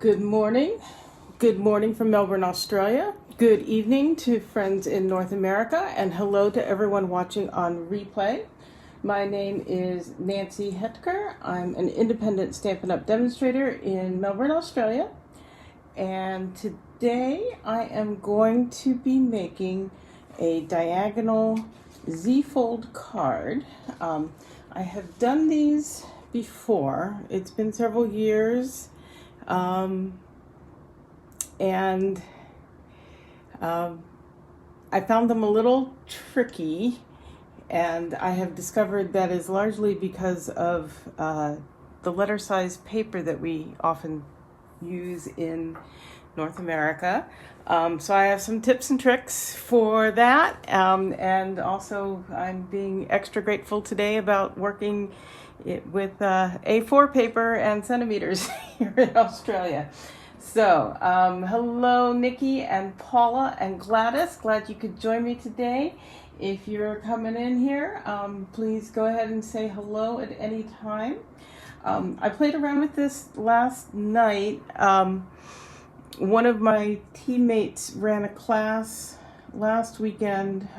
Good morning. Good morning from Melbourne, Australia. Good evening to friends in North America, and hello to everyone watching on replay. My name is Nancy Hetker. I'm an independent Stampin' Up! Demonstrator in Melbourne, Australia. And today I am going to be making a diagonal Z-fold card. I have done these before. It's been several years. I found them a little tricky, and I have discovered that is largely because of the letter size paper that we often use in North America. So I have some tips and tricks for that, and also I'm being extra grateful today about working with A4 paper and centimeters here in Australia. So, hello Nikki and Paula and Gladys. Glad you could join me today. If you're coming in here, please go ahead and say hello at any time. I played around with this last night. One of my teammates ran a class last weekend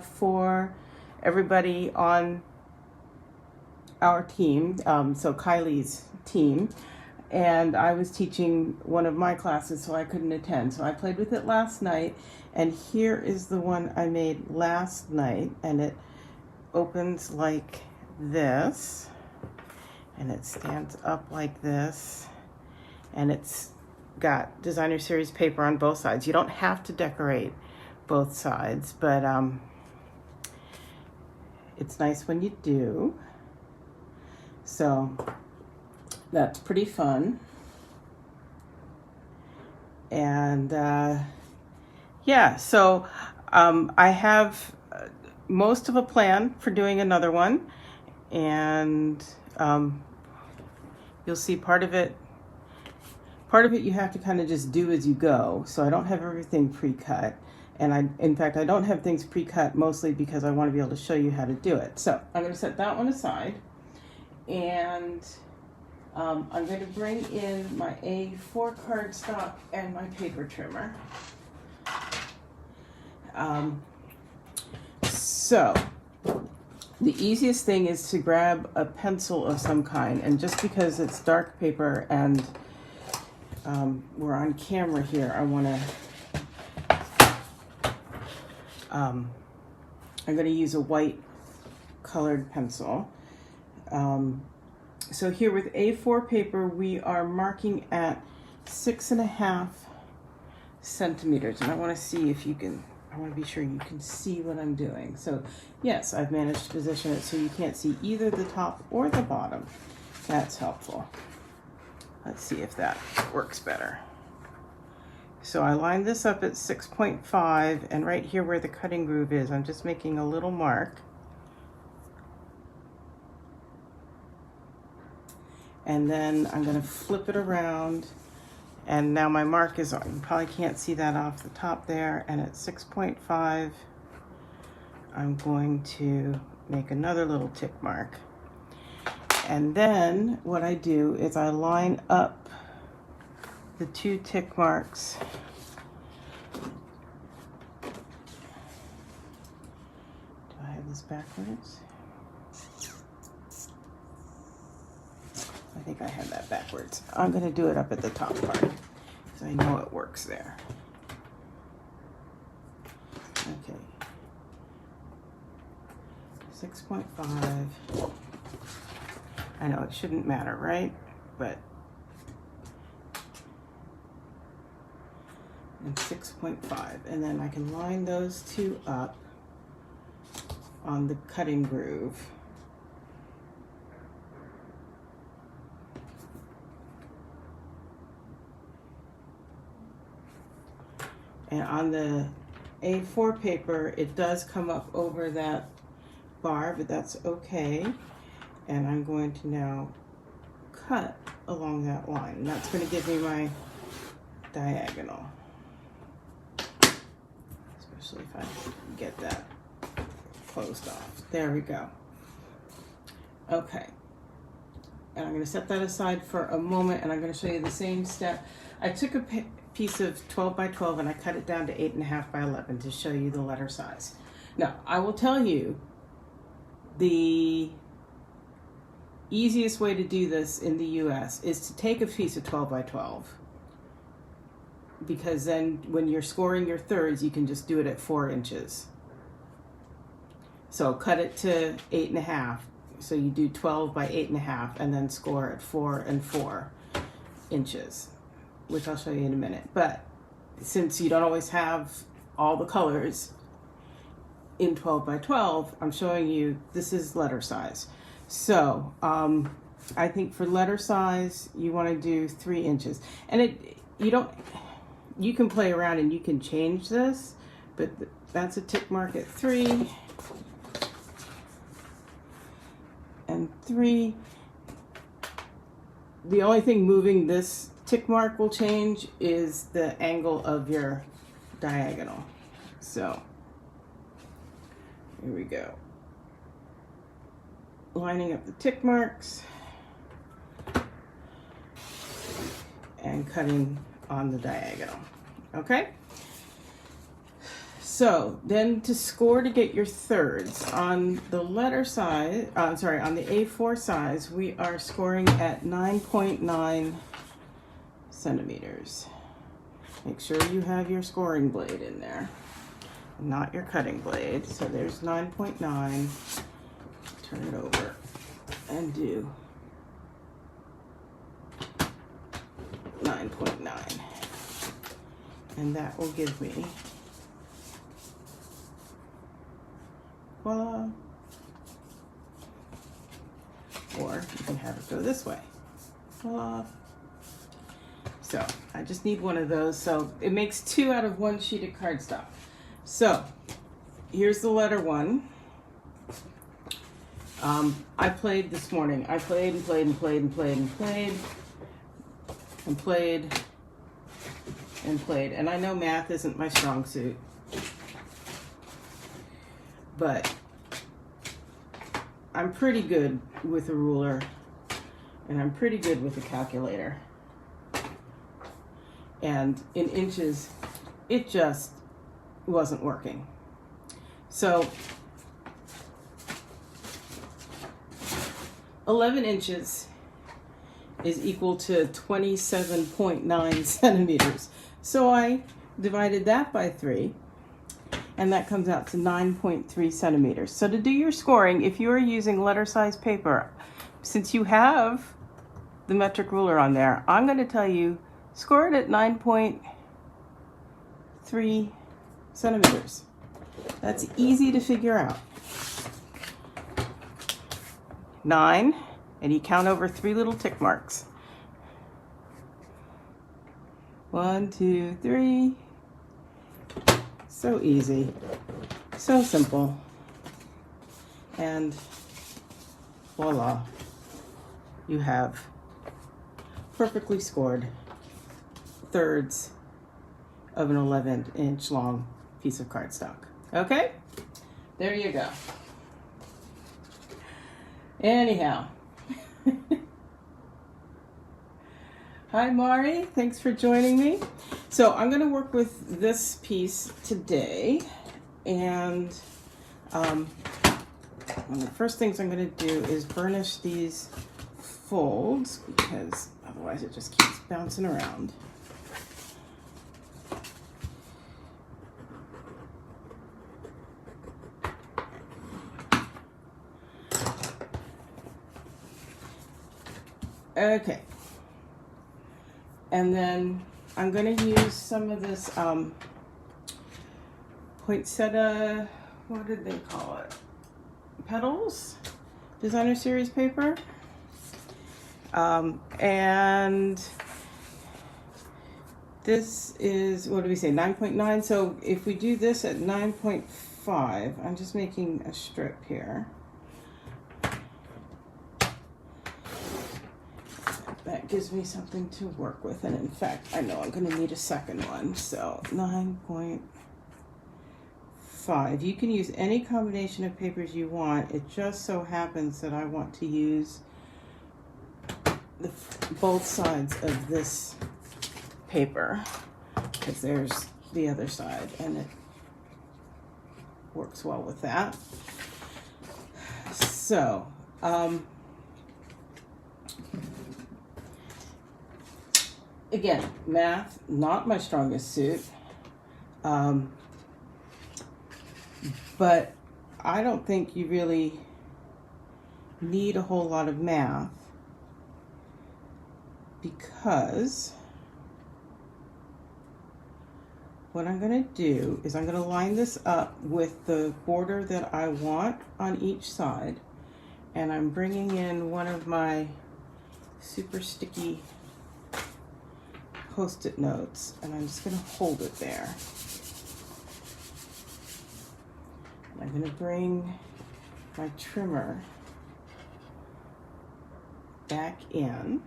for everybody on our team, so Kylie's team, and I was teaching one of my classes, so I couldn't attend. So I played with it last night, and here is the one I made last night, and it opens like this, and it stands up like this, and it's got designer series paper on both sides. You don't have to decorate both sides, but it's nice when you do. So that's pretty fun. And yeah, so I have most of a plan for doing another one, and you'll see part of it you have to kind of just do as you go. So I don't have everything pre-cut, and in fact I don't have things pre-cut mostly because I want to be able to show you how to do it. So I'm going to set that one aside, and I'm going to bring in my A4 cardstock and my paper trimmer. So the easiest thing is to grab a pencil of some kind, and just because it's dark paper and we're on camera here, I want to I'm going to use a white colored pencil. So here with A4 paper, we are marking at 6.5 centimeters, and I want to see if you can, I want to be sure you can see what I'm doing. So yes, I've managed to position it so you can't see either the top or the bottom. That's helpful. Let's see if that works better. So I lined this up at 6.5, and right here where the cutting groove is, I'm just making a little mark. And then I'm going to flip it around, and now my mark is on. You probably can't see that off the top there, and at 6.5 I'm going to make another little tick mark. And then what I do is I line up the two tick marks do I have this backwards? I think I have that backwards. I'm going to do it up at the top part because I know it works there. Okay. 6.5. I know it shouldn't matter, right? But and 6.5, and then I can line those two up on the cutting groove. And on the A4 paper, it does come up over that bar, but that's okay. And I'm going to now cut along that line. And that's going to give me my diagonal. Especially if I get that closed off. There we go. Okay. And I'm going to set that aside for a moment, and I'm going to show you the same step. I took a piece of 12 by 12 and I cut it down to 8.5 by 11 to show you the letter size. Now, I will tell you the easiest way to do this in the US is to take a piece of 12 by 12, because then when you're scoring your thirds, you can just do it at 4 inches. So cut it to 8.5. So you do 12 by 8.5 and then score at 4 and 4 inches, which I'll show you in a minute. But since you don't always have all the colors in 12 by 12, I'm showing you this is letter size. So I think for letter size, you want to do 3 inches. And you can play around and you can change this, but that's a tick mark at 3 and 3. The only thing moving this tick mark will change is the angle of your diagonal. So here we go. Lining up the tick marks and cutting on the diagonal. Okay? So then to score to get your thirds on the letter size, on the A4 size, we are scoring at 9.9 centimeters. Make sure you have your scoring blade in there, not your cutting blade. So there's 9.9. Turn it over and do 9.9. And that will give me, voila. Or you can have it go this way. Voila. So I just need one of those. So it makes 2 out of 1 sheet of cardstock. So here's the letter 1. I played this morning. I played and played and played and played and played and played and played. And I know math isn't my strong suit, but I'm pretty good with a ruler and I'm pretty good with a calculator. And in inches, it just wasn't working. So 11 inches is equal to 27.9 centimeters. So I divided that by 3, and that comes out to 9.3 centimeters. So to do your scoring, if you are using letter size paper, since you have the metric ruler on there, I'm going to tell you, score it at 9.3 centimeters. That's easy to figure out. 9, and you count over 3 little tick marks. 1, 2, 3. So easy, so simple, and voila, you have perfectly scored thirds of an 11-inch long piece of cardstock. Okay, there you go. Anyhow, hi Mari, thanks for joining me. So I'm going to work with this piece today, and one of the first things I'm going to do is burnish these folds, because otherwise it just keeps bouncing around. Okay, and then I'm going to use some of this poinsettia, what did they call it? Petals? Designer Series paper. And this is, what do we say, 9.9? So if we do this at 9.5, I'm just making a strip here. That gives me something to work with, and in fact, I know I'm going to need a second one, so 9.5. You can use any combination of papers you want. It just so happens that I want to use both sides of this paper, because there's the other side, and it works well with that. So, again, math, not my strongest suit, but I don't think you really need a whole lot of math, because what I'm going to do is I'm going to line this up with the border that I want on each side, and I'm bringing in one of my super sticky Post-it notes, and I'm just going to hold it there. I'm going to bring my trimmer back in.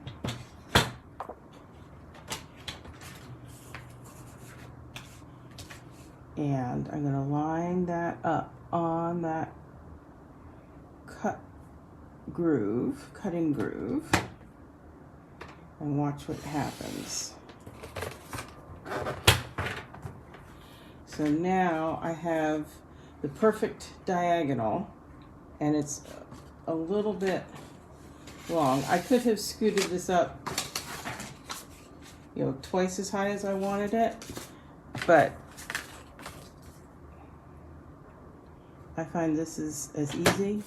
And I'm going to line that up on that cutting groove, and watch what happens. So now I have the perfect diagonal, and it's a little bit long. I could have scooted this up, twice as high as I wanted it, but I find this is as easy.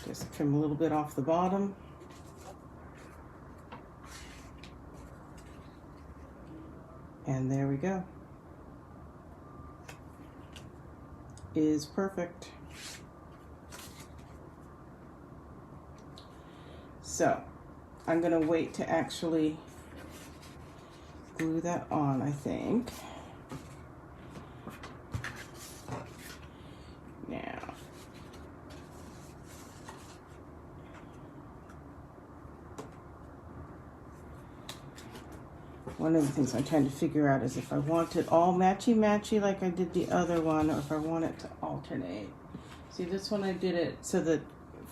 Just trim a little bit off the bottom. And there we go. Is perfect. So I'm going to wait to actually glue that on, I think. Now, one of the things I'm trying to figure out is if I want it all matchy-matchy like I did the other one, or if I want it to alternate. See, this one I did it so that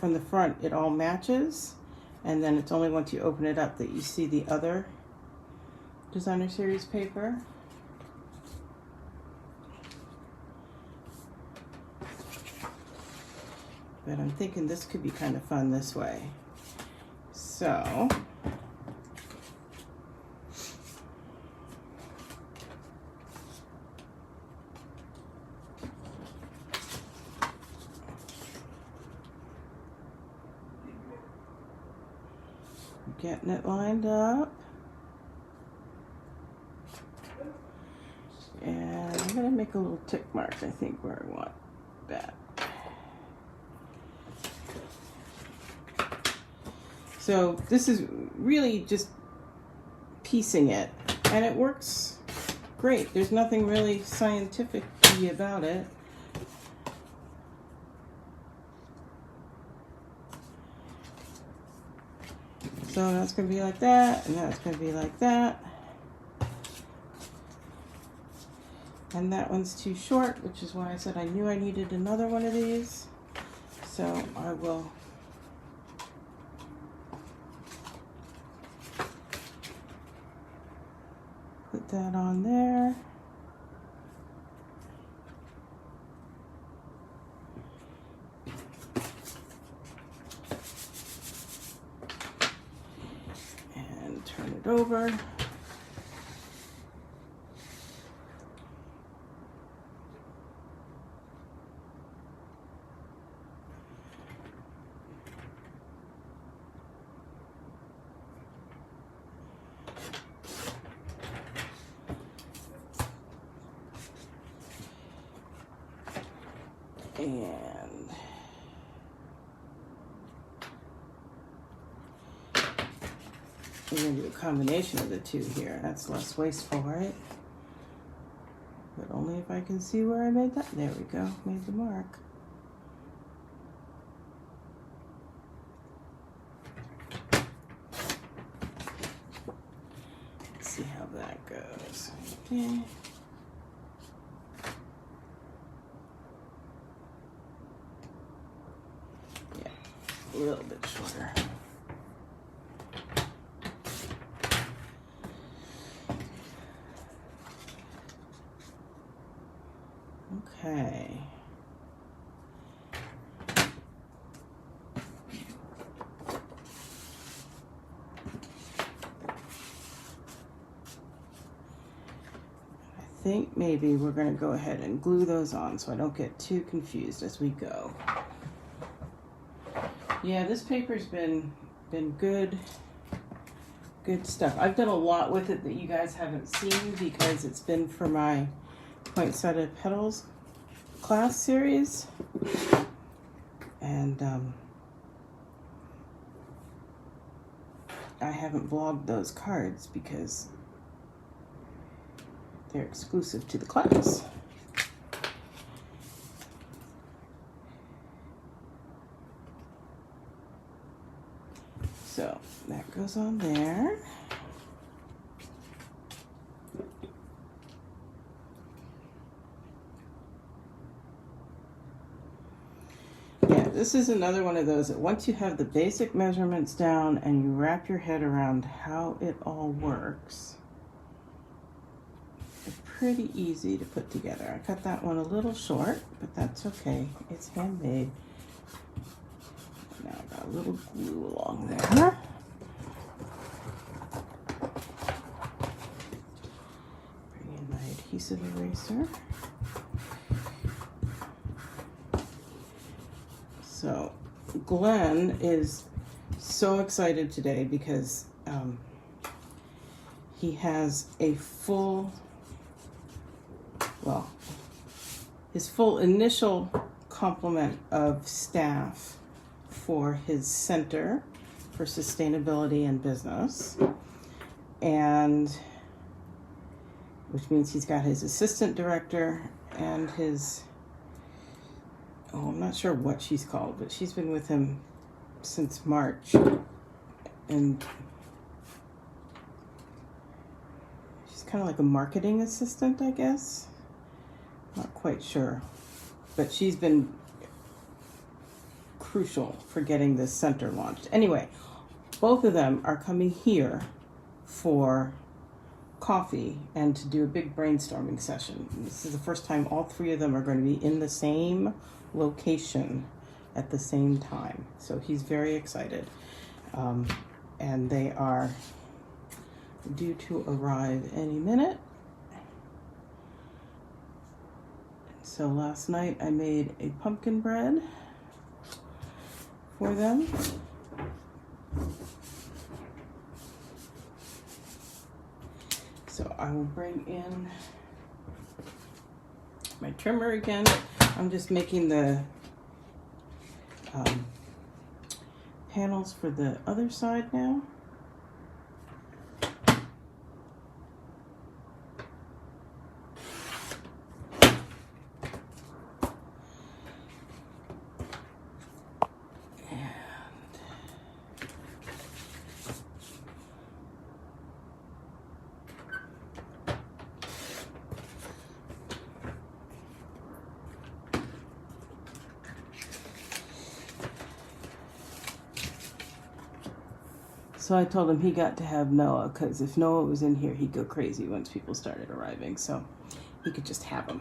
from the front it all matches, and then it's only once you open it up that you see the other designer series paper. But I'm thinking this could be kind of fun this way. So getting it lined up. And I'm going to make a little tick mark, I think, where I want that. So this is really just piecing it, and it works great. There's nothing really scientific about it. So that's going to be like that, and that's going to be like that. And that one's too short, which is why I said I knew I needed another one of these. So I will put that on there. And turn it over. And we're going to do a combination of the two here. That's less wasteful, right? But only if I can see where I made that. There we go, made the mark. Let's see how that goes. Okay. A little bit shorter. Okay. I think maybe we're going to go ahead and glue those on so I don't get too confused as we go. Yeah, this paper's been good stuff. I've done a lot with it that you guys haven't seen because it's been for my poinsettia petals class series, and I haven't blogged those cards because they're exclusive to the class. So that goes on there. Yeah, this is another one of those that once you have the basic measurements down and you wrap your head around how it all works, it's pretty easy to put together. I cut that one a little short, but that's okay. It's handmade. Now I got a little glue along there. Bring in my adhesive eraser. So Glenn is so excited today because he has a his full initial complement of staff for his Center for Sustainability and Business, and which means he's got his assistant director and his, I'm not sure what she's called, but she's been with him since March, and she's kind of like a marketing assistant, I guess. Not quite sure, but she's been crucial for getting this center launched. Anyway, both of them are coming here for coffee and to do a big brainstorming session. This is the first time all three of them are going to be in the same location at the same time. So he's very excited. And they are due to arrive any minute. So last night I made a pumpkin bread for them. So I will bring in my trimmer again. I'm just making the panels for the other side now. So I told him he got to have Noah, because if Noah was in here, he'd go crazy once people started arriving. So he could just have him.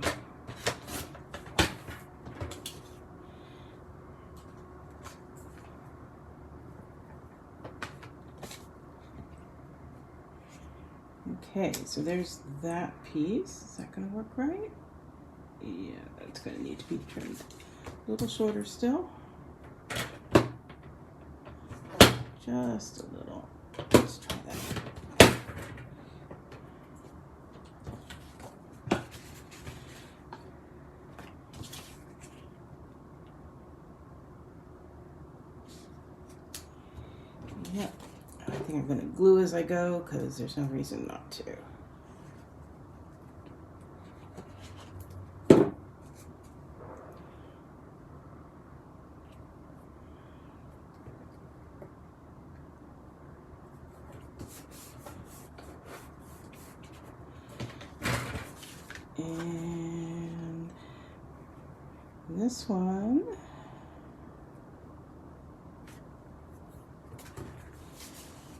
Okay, so there's that piece. Is that going to work right? Yeah, it's going to need to be trimmed a little shorter still. Just a little. Let's try that. Yeah, I think I'm going to glue as I go because there's no reason not to. And this one,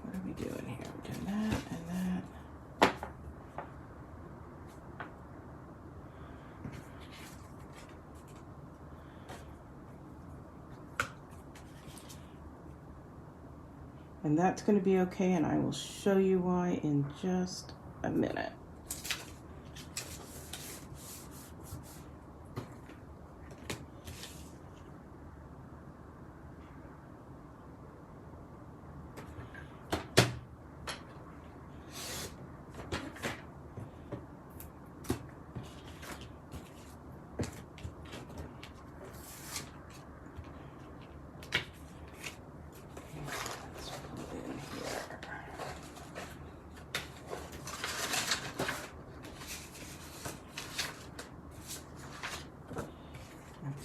what are we doing here? We're doing that and that. And that's going to be okay, and I will show you why in just a minute.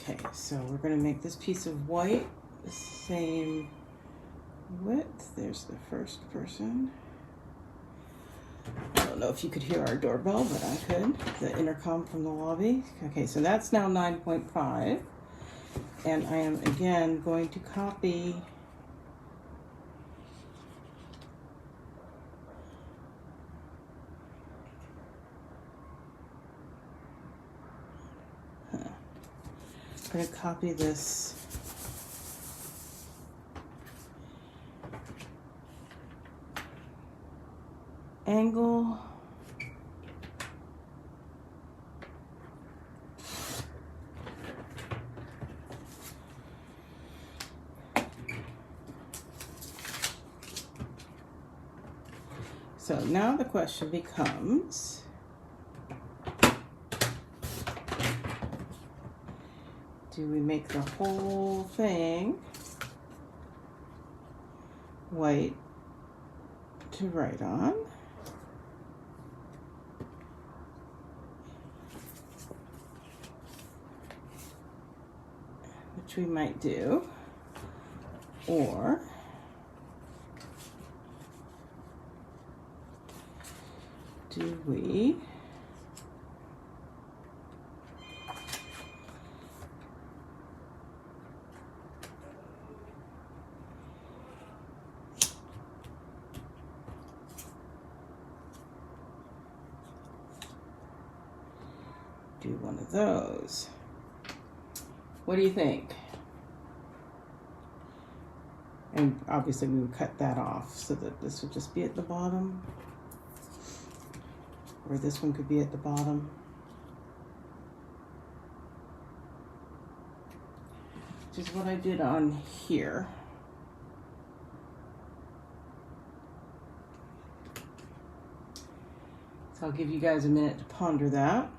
Okay, so we're going to make this piece of white the same width. There's the first person. I don't know if you could hear our doorbell, but I could. The intercom from the lobby. Okay, so that's now 9.5. And I am again going to copy I'm going to copy this angle. So now the question becomes, do we make the whole thing white to write on? Which we might do. Or do we do one of those? What do you think? And obviously we would cut that off so that this would just be at the bottom. Or this one could be at the bottom. Which is what I did on here. So I'll give you guys a minute to ponder that.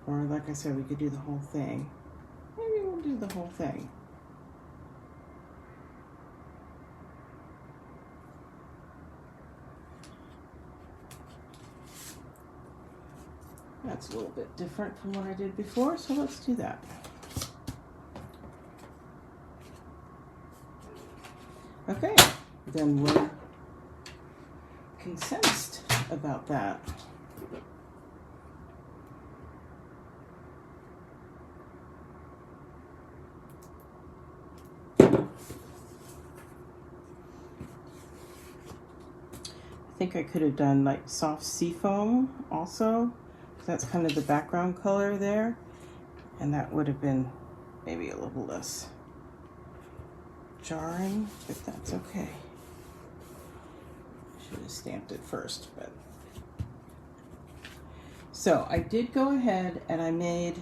Or like I said, we could do the whole thing. Maybe we'll do the whole thing. That's a little bit different from what I did before, so let's do that. Okay, then we're consensed about that. I think I could have done like soft seafoam also. That's kind of the background color there. And that would have been maybe a little less jarring, but that's okay. Should have stamped it first, but. So I did go ahead and I made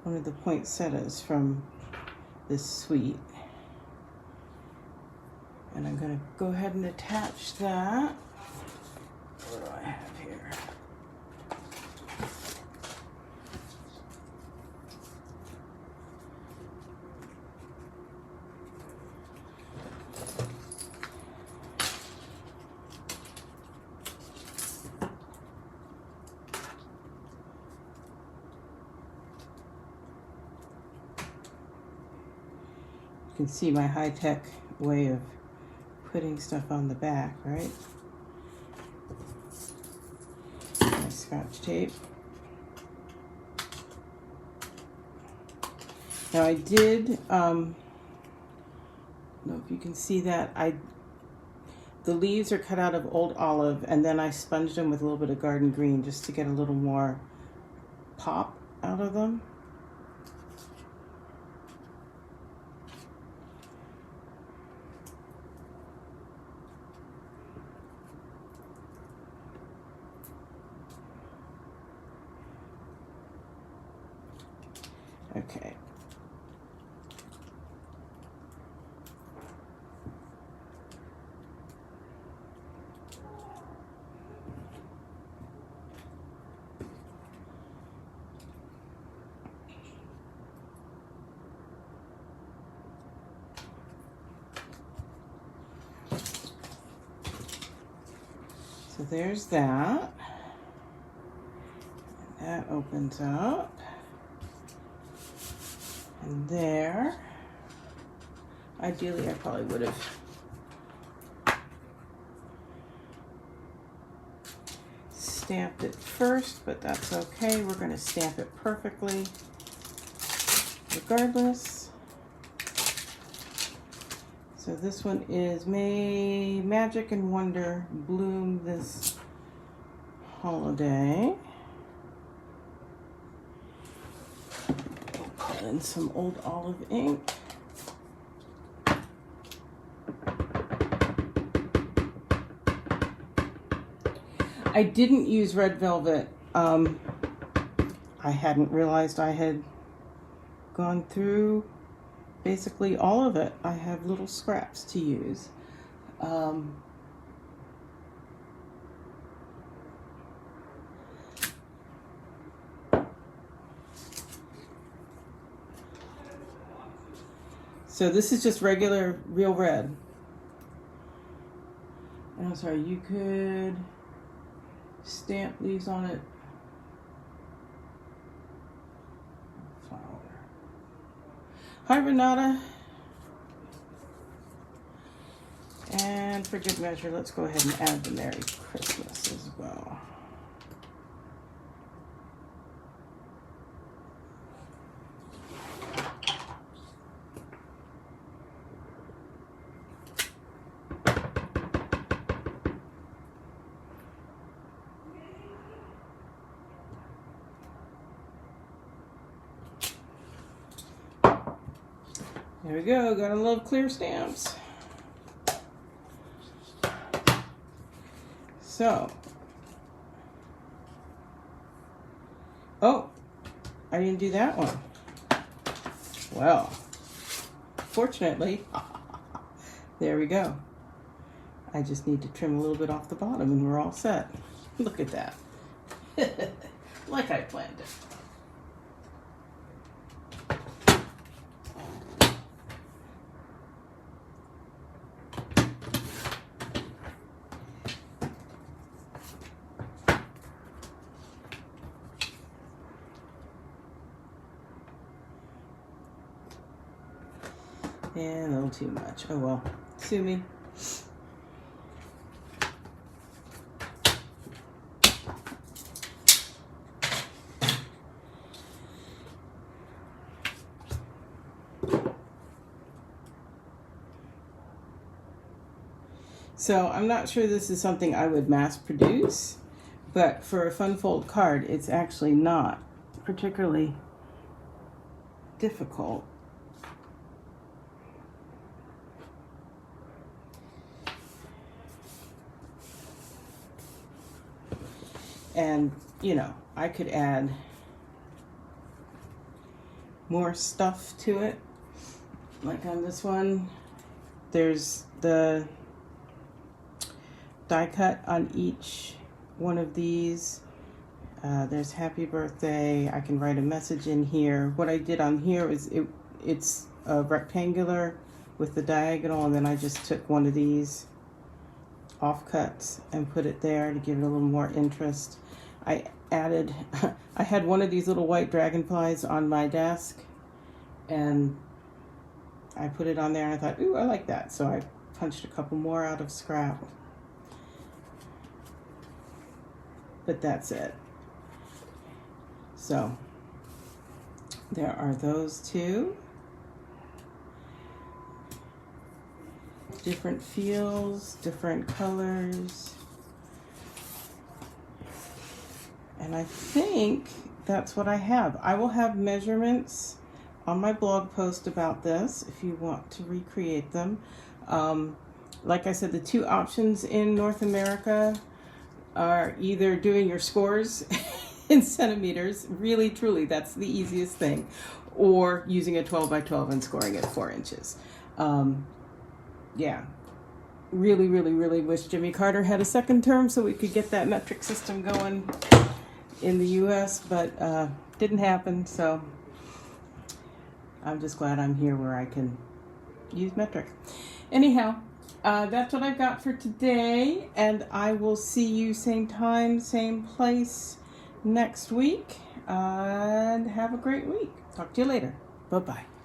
one of the poinsettias from this suite. And I'm going to go ahead and attach that. What do I have here? You can see my high-tech way of putting stuff on the back, right? My Scotch tape. Now I did, I don't know if you can see that, the leaves are cut out of old olive and then I sponged them with a little bit of garden green just to get a little more pop out of them. Okay. So there's that. That opens up. And there. Ideally, I probably would have stamped it first, but that's okay. We're going to stamp it perfectly regardless. So this one is May Magic and Wonder Bloom This Holiday. And some old olive ink. I didn't use red velvet. I hadn't realized I had gone through basically all of it. I have little scraps to use. So this is just regular, real red. And I'm sorry, you could stamp these on it. Flower. Hi, Renata. And for good measure, let's go ahead and add the Merry Christmas as well. There we go, gotta love clear stamps. So, oh, I didn't do that one. Well, fortunately, there we go. I just need to trim a little bit off the bottom and we're all set. Look at that. Like I planned it. And a little too much. Oh well, sue me. So I'm not sure this is something I would mass produce, but for a fun fold card, it's actually not particularly difficult. And, you know, I could add more stuff to it. Like on this one, there's the die cut on each one of these. There's happy birthday. I can write a message in here. What I did on here is it's a rectangular with the diagonal, and then I just took one of these offcuts and put it there to give it a little more interest. I added, I had one of these little white dragonflies on my desk, and I put it on there and I thought, ooh, I like that. So I punched a couple more out of scrap. But that's it. So there are those two. Different feels, different colors. And I think that's what I have. I will have measurements on my blog post about this if you want to recreate them. Like I said, the two options in North America are either doing your scores in centimeters. Really, truly, that's the easiest thing. Or using a 12 by 12 and scoring at 4 inches. Yeah. Really, really, really wish Jimmy Carter had a second term so we could get that metric system going in the U.S., but didn't happen, so I'm just glad I'm here where I can use metric. Anyhow, that's what I've got for today, and I will see you same time, same place next week, and have a great week. Talk to you later. Bye-bye.